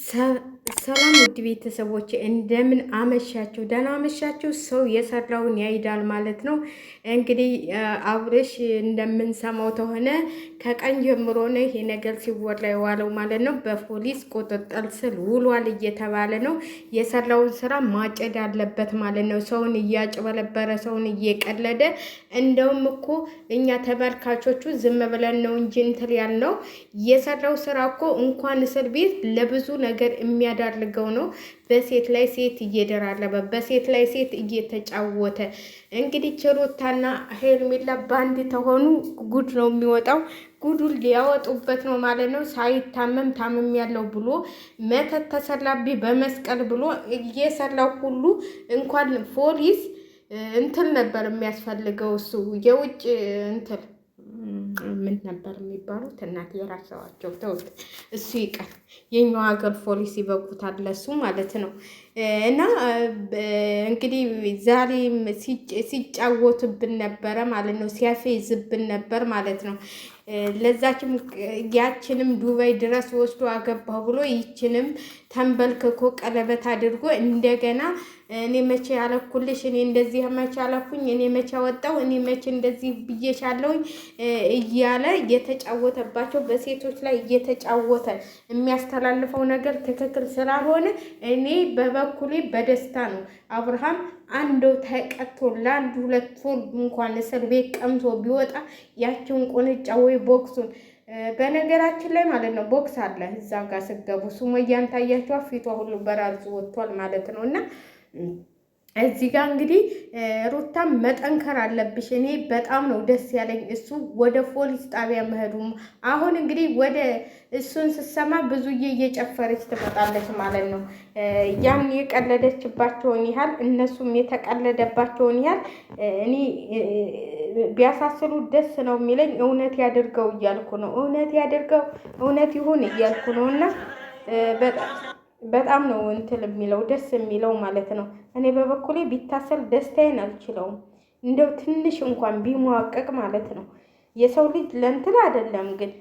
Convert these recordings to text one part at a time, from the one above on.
ሰላም ውድ ቤተሰቦች እንደምን አመሻችሁ? ደህና አመሻችሁ። ሰው የሰራውን ያይዳል ማለት ነው። እንግዲህ አብርሽ እንደምንሰማው ከሆነ ከቀን ጀምሮ ነው ይሄ ነገር ሲወራ የዋለው ማለት ነው። በፖሊስ ቁጥጥር ስር ውሏል እየተባለ ነው። የሰራውን ስራ ማጨድ አለበት ማለት ነው። ሰውን እያጭበረበረ ሰውን እየቀለደ እንደውም እኮ እኛ ተመልካቾቹ ዝም ብለን ነው እንጂ እንትን ያልነው የሰራው ስራ እኮ እንኳን እስር ቤት ለብዙ ነገር የሚያዳርገው ነው። በሴት ላይ ሴት እየደራረበ በሴት ላይ ሴት እየተጫወተ እንግዲህ ሩታና ሄርሜላ ባንድ ተሆኑ ጉድ ነው የሚወጣው። ጉዱን ሊያወጡበት ነው ማለት ነው። ሳይታመም ታመም ያለው ብሎ መተት ተሰላቢ በመስቀል ብሎ እየሰራው ሁሉ እንኳን ፖሊስ እንትን ነበር የሚያስፈልገው እሱ የውጭ እንትን ምን ነበር የሚባሉት? እናት የራሳቸው ተውት፣ እሱ ይቀር። የኛው ሀገር ፖሊስ ይበቁታል ለሱ ማለት ነው። እና እንግዲህ ዛሬም ሲጫወቱብን ነበረ ማለት ነው። ሲያፌዝብን ነበር ማለት ነው። ለዛችም ያችንም ዱባይ ድረስ ወስዶ አገባሁ ብሎ ይችንም ተንበልክኮ ቀለበት አድርጎ እንደገና እኔ መቼ ያለኩልሽ፣ እኔ እንደዚህ መቼ አለኩኝ፣ እኔ መቼ ወጣው፣ እኔ መቼ እንደዚህ ብዬሻለሁኝ እያለ እየተጫወተባቸው በሴቶች ላይ እየተጫወተ የሚያስተላልፈው ነገር ትክክል ስላልሆነ እኔ በበኩሌ በደስታ ነው። አብርሃም አንዶ ተቀጥቶ ለአንድ ሁለት ወር እንኳን እስር ቤት ቀምቶ ቢወጣ ያችን ቁንጫ ወይ ቦክሱን በነገራችን ላይ ማለት ነው ቦክስ አለ እዛ ጋር ስገቡ ሱመያን ታያቸዋ ፊቷ ሁሉ በራሱ ወጥቷል ማለት ነው። እና እዚህ ጋር እንግዲህ ሩታም መጠንከር አለብሽ። እኔ በጣም ነው ደስ ያለኝ እሱ ወደ ፖሊስ ጣቢያ መሄዱም። አሁን እንግዲህ ወደ እሱን ስሰማ ብዙዬ እየጨፈረች ትመጣለች ማለት ነው። ያን የቀለደችባቸውን ያህል እነሱም የተቀለደባቸውን ያህል እኔ ቢያሳስሉ ደስ ነው የሚለኝ። እውነት ያድርገው እያልኩ ነው። እውነት ያድርገው፣ እውነት ይሁን እያልኩ ነው። እና በጣም ነው እንትን የሚለው ደስ የሚለው ማለት ነው። እኔ በበኩሌ ቢታሰል ደስታዬን አልችለውም። እንደው ትንሽ እንኳን ቢሟቀቅ ማለት ነው። የሰው ልጅ ለእንትን አይደለም ግን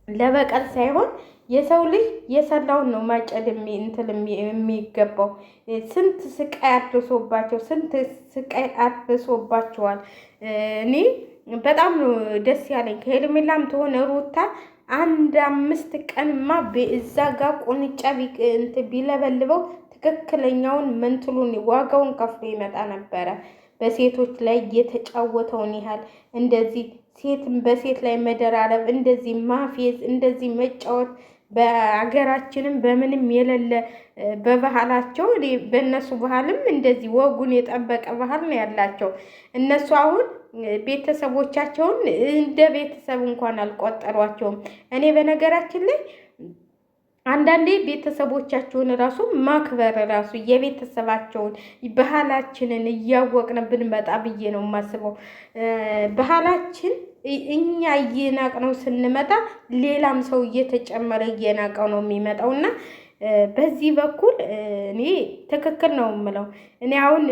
ለበቀል ሳይሆን የሰው ልጅ የሰራውን ነው ማጨድ እንትን የሚገባው። ስንት ስቃይ አድርሶባቸው ስንት ስቃይ አድርሶባቸዋል። እኔ በጣም ነው ደስ ያለኝ። ከሄርሜላም ተሆነ ሩታ አንድ 5 ቀንማ በዛ ጋር ቁንጫ ቢለበልበው ትክክለኛውን መንትሉን ዋጋውን ከፍሎ ይመጣ ነበረ። በሴቶች ላይ የተጫወተውን ያህል እንደዚህ ሴትን በሴት ላይ መደራረብ፣ እንደዚህ ማፌዝ፣ እንደዚህ መጫወት በአገራችንም በምንም የሌለ በባህላቸው በእነሱ ባህልም እንደዚህ ወጉን የጠበቀ ባህል ነው ያላቸው። እነሱ አሁን ቤተሰቦቻቸውን እንደ ቤተሰብ እንኳን አልቆጠሯቸውም። እኔ በነገራችን ላይ አንዳንዴ ቤተሰቦቻቸውን ራሱ ማክበር ራሱ የቤተሰባቸውን ባህላችንን እያወቅን ብንመጣ ብዬ ነው የማስበው። ባህላችን እኛ እየናቅነው ስንመጣ ሌላም ሰው እየተጨመረ እየናቀው ነው የሚመጣው። እና በዚህ በኩል እኔ ትክክል ነው የምለው። እኔ አሁን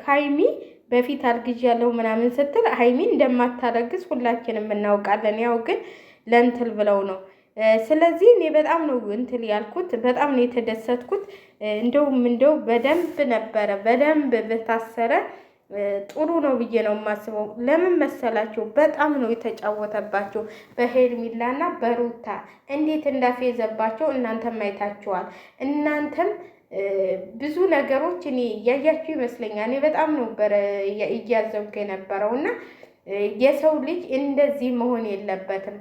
ሀይሚ በፊት አርግዣለሁ ምናምን ስትል ሀይሚ እንደማታረግዝ ሁላችንም እናውቃለን። ያው ግን ለእንትል ብለው ነው። ስለዚህ እኔ በጣም ነው እንትን ያልኩት፣ በጣም ነው የተደሰትኩት። እንደው በደንብ ነበረ በደንብ በታሰረ ጥሩ ነው ብዬ ነው የማስበው። ለምን መሰላቸው? በጣም ነው የተጫወተባቸው በሄርሜላና በሩታ እንዴት እንዳፌዘባቸው እናንተም አይታችኋል። እናንተም ብዙ ነገሮች እኔ እያያችሁ ይመስለኛል። እኔ በጣም ነበር እያዘንኩ የነበረው። እና የሰው ልጅ እንደዚህ መሆን የለበትም።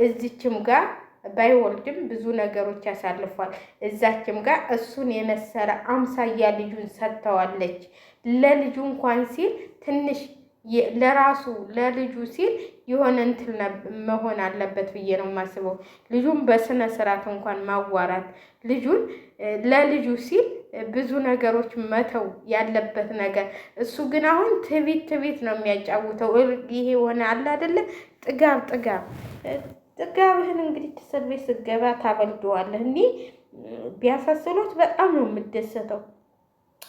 እዚችም ጋር ባይወልድም ብዙ ነገሮች ያሳልፏል። እዛችም ጋር እሱን የመሰለ አምሳያ ልጁን ሰጥተዋለች። ለልጁ እንኳን ሲል ትንሽ ለራሱ ለልጁ ሲል የሆነ እንትን መሆን አለበት ብዬ ነው የማስበው። ልጁን በስነ ስርዓት እንኳን ማዋራት ልጁን ለልጁ ሲል ብዙ ነገሮች መተው ያለበት ነገር። እሱ ግን አሁን ትቢት ነው የሚያጫውተው። ይሄ ሆነ አለ አይደለ? ጥጋብህን እንግዲህ እስር ቤት ስትገባ ታበልደዋለህ። እኔ ቢያሳስሉት በጣም ነው የምደሰተው።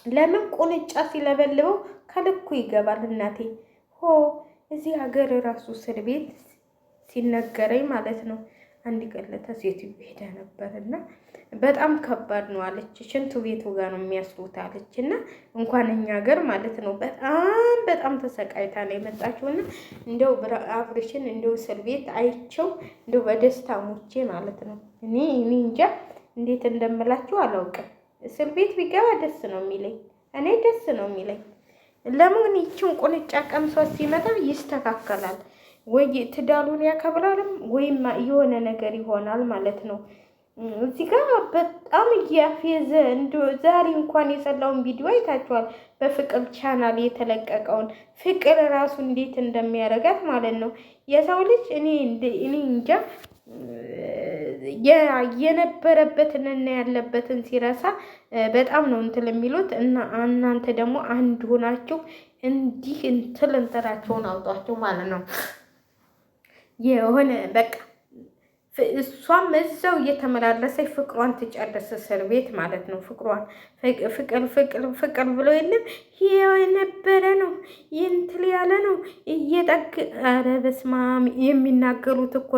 ለምን ቁንጫ ሲለበልበው ከልኩ ይገባል። እናቴ ሆ እዚህ ሀገር ራሱ እስር ቤት ሲነገረኝ ማለት ነው አንድ ቀን ለታ ሴትዮ ሄዳ ነበርና በጣም ከባድ ነው አለች። ሽንቱ ቤቱ ጋር ነው የሚያስሩት አለች። እና እንኳን እኛ ሀገር ማለት ነው በጣም ተሰቃይታ ነው የመጣችውና እንደው አብርሽን እንደው እስር ቤት አይቸው እንደው በደስታ ሙቼ ማለት ነው። እኔ እንጃ እንዴት እንደምላችሁ አላውቅም። እስር ቤት ቢገባ ደስ ነው የሚለኝ፣ እኔ ደስ ነው የሚለኝ። ለምን ይችን ቁንጫ ቀምሶ ሲመጣ ይስተካከላል ወይ ትዳሩን ያከብራልም ወይም የሆነ ነገር ይሆናል ማለት ነው። እዚህ ጋር በጣም እያፌዘ እንደው ዛሬ እንኳን የሰላውን ቪዲዮ አይታችኋል። በፍቅር ቻናል የተለቀቀውን ፍቅር ራሱ እንዴት እንደሚያረጋት ማለት ነው። የሰው ልጅ እኔ እንጃ የነበረበትን እና ያለበትን ሲረሳ በጣም ነው እንትን የሚሉት። እና እናንተ ደግሞ አንድ ሆናችሁ እንዲህ እንትራቸውን አውጧቸው ማለት ነው። የሆነ በቃ እሷም እዛው እየተመላለሰች ፍቅሯን ትጨርስ እስር ቤት ማለት ነው። ፍቅር ብሎ የለም ይሄው የነበረ ነው ይንትል ያለ ነው እየጠግ ኧረ በስመ አብ የሚናገሩት እኮ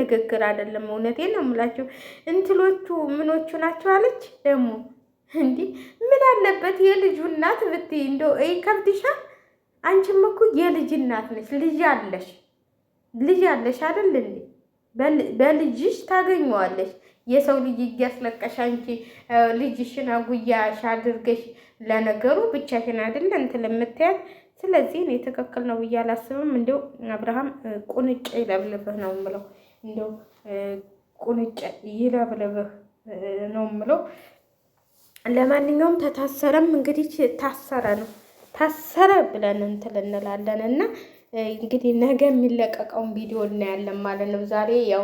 ንግግር አይደለም። እውነቴን ነው የምላቸው። እንትሎቹ ምኖቹ ናቸው አለች ደግሞ እንዲህ ምን አለበት የልጁ እናት ብትይ እንደው ከብትሻል። አንቺም እኮ የልጅ እናት ነች። ልጅ አለሽ አይደል እንዴ? በልጅሽ ታገኘዋለሽ። የሰው ልጅ እያስለቀሽ አንቺ ልጅሽን አጉያሽ አድርገሽ ለነገሩ ብቻሽን አይደል እንትን የምትያት። ስለዚህ እኔ ትክክል ነው ብዬ አላስብም። እንደው አብርሃም ቁንጭ ይለብልብህ ነው የምለው። እንደው ቁንጭ ይለብልብህ ነው የምለው። ለማንኛውም ተታሰረም እንግዲህ ታሰረ ብለን እንትን እንላለን እና እንግዲህ ነገ የሚለቀቀውን ቪዲዮ እናያለን ማለት ነው። ዛሬ ያው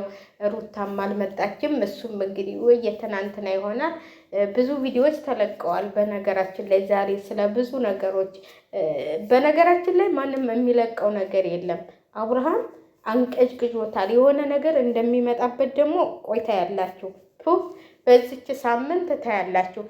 ሩታም አልመጣችም። እሱም እንግዲህ ወይ የትናንትና ይሆናል። ብዙ ቪዲዮዎች ተለቀዋል በነገራችን ላይ ዛሬ ስለ ብዙ ነገሮች። በነገራችን ላይ ማንም የሚለቀው ነገር የለም። አብርሃም አንቀጭቅጮታል። የሆነ ነገር እንደሚመጣበት ደግሞ ቆይታ ያላችሁ በዚች ሳምንት ታያላችሁ።